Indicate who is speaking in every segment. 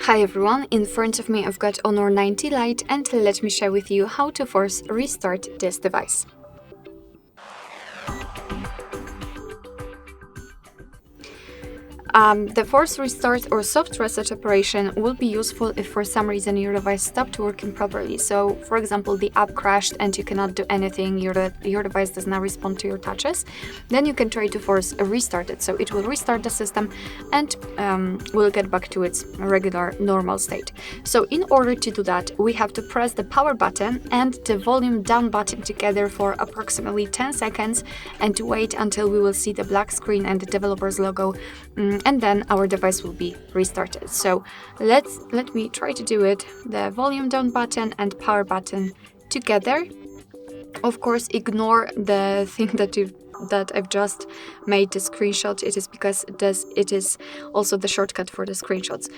Speaker 1: Hi everyone, in front of me I've got Honor 90 Lite and let me share with you how to force restart this device. The force restart or soft reset operation will be useful if for some reason your device stopped working properly. So, for example, the app crashed and you cannot do anything, your device does not respond to your touches, then you can try to force a restart it. So it will restart the system and will get back to its regular normal state. So in order to do that, we have to press the power button and the volume down button together for approximately 10 seconds and to wait until we will see the black screen and the developer's logo, and then our device will be restarted. So let me try to do it. The volume down button and power button together. Of course, ignore the thing that I've just made the screenshot. It is because it is also the shortcut for the screenshots.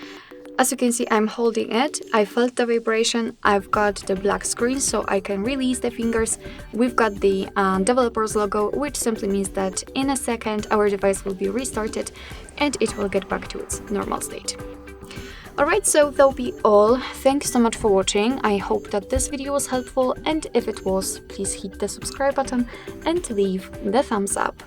Speaker 1: As you can see, I'm holding it. I felt the vibration. I've got the black screen, so I can release the fingers. We've got the developer's logo, which simply means that in a second our device will be restarted and it will get back to its normal state. Alright, so that'll be all. Thanks so much for watching. I hope that this video was helpful, and if it was, please hit the subscribe button and leave the thumbs up.